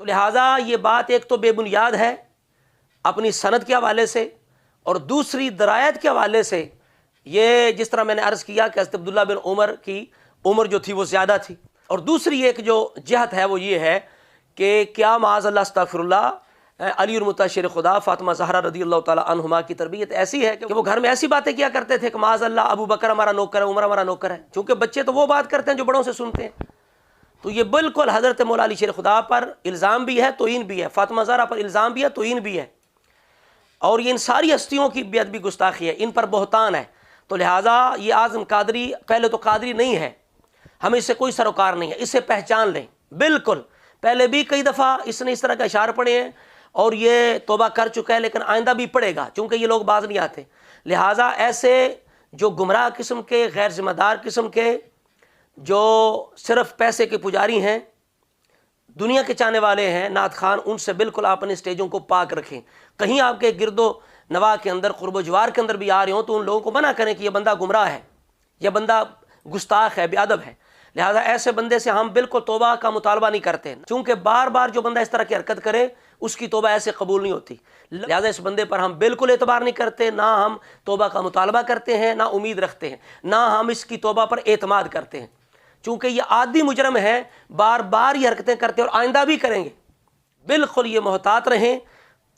تو لہٰذا یہ بات ایک تو بے بنیاد ہے اپنی سند کے حوالے سے، اور دوسری درایت کے حوالے سے یہ جس طرح میں نے عرض کیا کہ حضرت عبداللہ بن عمر کی عمر جو تھی وہ زیادہ تھی، اور دوسری ایک جو جہت ہے وہ یہ ہے کہ کیا معاذ اللہ استغفر اللہ علی المتشر خدا فاطمہ زہرا رضی اللہ تعالی عنہما کی تربیت ایسی ہے کہ وہ گھر میں ایسی باتیں کیا کرتے تھے کہ معاذ اللہ ابو بکر ہمارا نوکر ہے، عمر ہمارا نوکر ہے، چونکہ بچے تو وہ بات کرتے ہیں جو بڑوں سے سنتے ہیں۔ تو یہ بالکل حضرت مولا علی شیر خدا پر الزام بھی ہے، توہین بھی ہے، فاطمہ زہرا پر الزام بھی ہے، توہین بھی ہے، اور یہ ان ساری ہستیوں کی بے ادبی گستاخی ہے، ان پر بہتان ہے۔ تو لہٰذا یہ اعظم قادری پہلے تو قادری نہیں ہے، ہمیں اس سے کوئی سروکار نہیں ہے، اسے پہچان لیں۔ بالکل پہلے بھی کئی دفعہ اس نے اس طرح کے اشعار پڑھے ہیں اور یہ توبہ کر چکا ہے، لیکن آئندہ بھی پڑھے گا، چونکہ یہ لوگ باز نہیں آتے۔ لہٰذا ایسے جو گمراہ قسم کے، غیر ذمہ دار قسم کے، جو صرف پیسے کے پجاری ہیں، دنیا کے چاہنے والے ہیں، نعت خان، ان سے بالکل آپ اپنے اسٹیجوں کو پاک رکھیں۔ کہیں آپ کے گرد و نواح کے اندر، قرب و جوار کے اندر بھی آ رہے ہوں تو ان لوگوں کو منع کریں کہ یہ بندہ گمراہ ہے، یہ بندہ گستاخ ہے، بے ادب ہے۔ لہٰذا ایسے بندے سے ہم بالکل توبہ کا مطالبہ نہیں کرتے، چونکہ بار بار جو بندہ اس طرح کی حرکت کرے اس کی توبہ ایسے قبول نہیں ہوتی۔ لہٰذا اس بندے پر ہم بالکل اعتبار نہیں کرتے، نہ ہم توبہ کا مطالبہ کرتے ہیں، نہ امید رکھتے ہیں، نہ ہم اس کی توبہ پر اعتماد کرتے ہیں، چونکہ یہ عادی مجرم ہے، بار بار یہ حرکتیں کرتے اور آئندہ بھی کریں گے۔ بالکل یہ محتاط رہیں،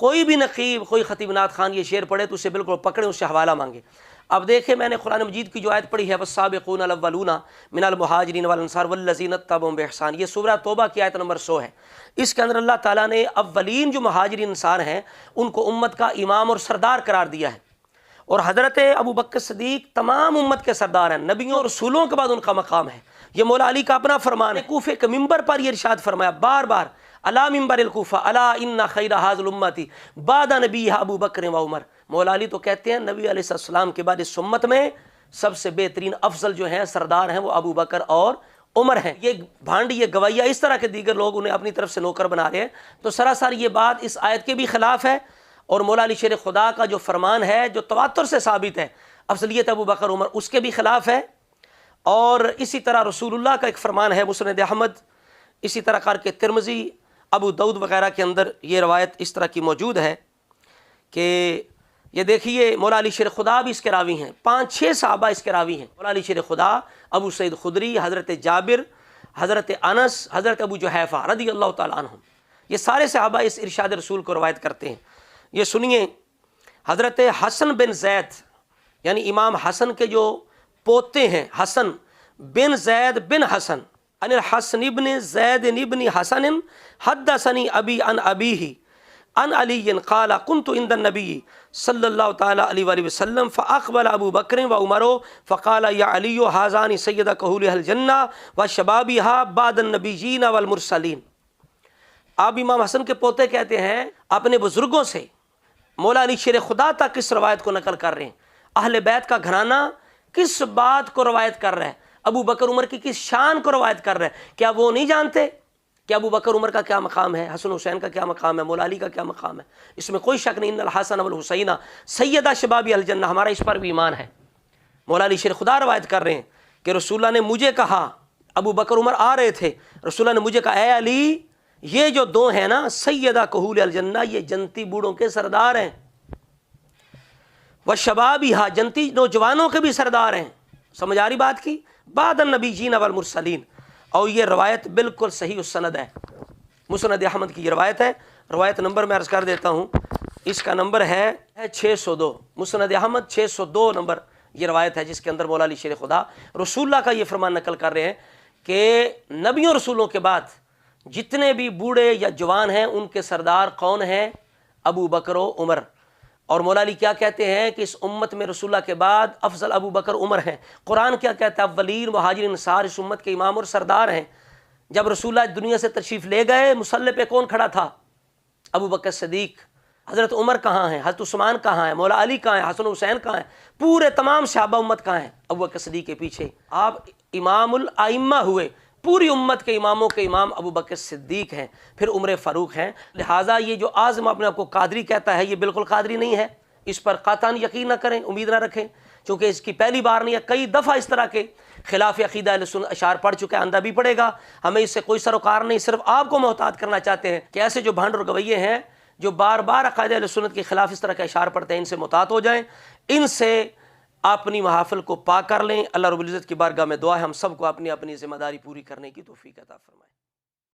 کوئی بھی نقیب، کوئی خطیب نعت خان یہ شعر پڑھے تو اسے بالکل پکڑیں، اس سے حوالہ مانگے۔ اب دیکھیں میں نے قرآن مجید کی جو آیت پڑھی ہے والسابقون الاولون من المہاجرین والانصار والذین اتبعوہم بإحسان، یہ سورہ توبہ کی آیت نمبر 100 ہے۔ اس کے اندر اللہ تعالیٰ نے اولین جو مہاجرین انصار ہیں ان کو امت کا امام اور سردار قرار دیا ہے، اور حضرت ابو بکر صدیق تمام امت کے سردار ہیں، نبیوں اور رسولوں کے بعد ان کا مقام ہے۔ یہ مولا علی کا اپنا فرمان ہے، کوفے کے ممبر پر یہ ارشاد فرمایا بار بار، الا ممبر الکوفہ الا ان خیر ھذ الامتی بعد نبیھا ابو بکر و عمر۔ مولا علی تو کہتے ہیں نبی علیہ السلام کے بعد اس امت میں سب سے بہترین افضل جو ہیں سردار ہیں وہ ابو بکر اور عمر ہیں۔ یہ بھانڈ، یہ گویہ اس طرح کے دیگر لوگ انہیں اپنی طرف سے نوکر بنا رہے ہیں، تو سراسر یہ بات اس آیت کے بھی خلاف ہے، اور مولا علی شیر خدا کا جو فرمان ہے جو تواتر سے ثابت ہے افضلیت ابو بکر عمر، اس کے بھی خلاف ہے۔ اور اسی طرح رسول اللہ کا ایک فرمان ہے مسند احمد، اسی طرح کر کے ترمذی، ابو داؤد وغیرہ کے اندر یہ روایت اس طرح کی موجود ہے کہ یہ دیکھیے مولا علی شیر خدا بھی اس کے راوی ہیں، 5-6 صحابہ اس کے راوی ہیں۔ مولا علی شیر خدا، ابو سعید خدری، حضرت جابر، حضرت انس، حضرت ابو جحیفہ رضی اللہ تعالیٰ عنہم، یہ سارے صحابہ اس ارشاد رسول کو روایت کرتے ہیں۔ یہ سنیے، حضرت حسن بن زید یعنی امام حسن کے جو پوتے ہیں، حسن بن زید بن حسن، ان الحسن ابن زید ابن حسن حدثنی ابی عن ابیہ عن علی قال كنت عند النبی صلی اللہ تعالی علیہ وآلہ وسلم فاقبل ابو بکر و عمر فقال یا علی ھذان سید کہول اہل الجنہ وشبابھا بعد النبیین والمرسلین۔ اب امام حسن کے پوتے کہتے ہیں اپنے بزرگوں سے مولا علی شیر خدا تک اس روایت کو نقل کر رہے ہیں، اہل بیت کا گھرانہ کس بات کو روایت کر رہا ہے، ابو بکر عمر کی کس شان کو روایت کر رہا ہے۔ کیا وہ نہیں جانتے کہ ابو بکر عمر کا کیا مقام ہے، حسن حسین کا کیا مقام ہے، مولا علی کا کیا مقام ہے؟ اس میں کوئی شک نہیں، ان الحسن والحسین سیدہ شباب الجنہ، ہمارا اس پر بھی ایمان ہے۔ مولا علی شیر خدا روایت کر رہے ہیں کہ رسول اللہ نے مجھے کہا، ابو بکر عمر آ رہے تھے، رسول اللہ نے مجھے کہا اے علی، یہ جو دو ہیں نا سیدہ کہول الجنہ، یہ جنتی بوڑھوں کے سردار ہیں، وشبابھا جنتی نوجوانوں کے بھی سردار ہیں۔ سمجھ آ رہی بات کی؟ بعد النبیین والمرسلین، اور یہ روایت بالکل صحیح السند ہے، مسند احمد کی یہ روایت ہے۔ روایت نمبر میں عرض کر دیتا ہوں، اس کا نمبر ہے 602، مسند احمد 602 نمبر یہ روایت ہے، جس کے اندر مولا علی شیر خدا رسول اللہ کا یہ فرمان نقل کر رہے ہیں کہ نبیوں رسولوں کے بعد جتنے بھی بوڑھے یا جوان ہیں ان کے سردار کون ہیں؟ ابو بکر و عمر۔ اور مولا علی کیا کہتے ہیں کہ اس امت میں رسول اللہ کے بعد افضل ابو بکر عمر ہیں۔ قرآن کیا کہتا ہے؟ اولین مہاجرین انصار اس امت کے امام اور سردار ہیں۔ جب رسول اللہ دنیا سے تشریف لے گئے، مصلی پہ کون کھڑا تھا؟ ابو بکر صدیق۔ حضرت عمر کہاں ہیں؟ حضرت عثمان کہاں ہیں؟ مولا علی کہاں ہیں؟ حسن حسین کہاں ہیں؟ پورے تمام صحابہ امت کہاں ہیں؟ ابو بکر صدیق کے پیچھے۔ آپ امام الائمہ ہوئے، پوری امت کے اماموں کے امام ابو بکر صدیق ہیں، پھر عمر فاروق ہیں۔ لہٰذا یہ جو اعظم اپنے آپ کو قادری کہتا ہے، یہ بالکل قادری نہیں ہے، اس پر قاطعاً یقین نہ کریں، امید نہ رکھیں، چونکہ اس کی پہلی بار نہیں ہے، کئی دفعہ اس طرح کے خلاف عقیدہ اہل سنت اشعار پڑھ چکے ہیں، آندہ بھی پڑے گا، ہمیں اس سے کوئی سروکار نہیں، صرف آپ کو محتاط کرنا چاہتے ہیں کہ ایسے جو بھنڈ اور گویے ہیں جو بار بار عقائد اہل سنت کے خلاف اس طرح کے اشعار پڑھتے ہیں، ان سے محتاط ہو جائیں، ان سے اپنی محافل کو پاک کر لیں۔ اللہ رب العزت کی بارگاہ میں دعا ہے ہم سب کو اپنی اپنی ذمہ داری پوری کرنے کی توفیق عطا فرمائے۔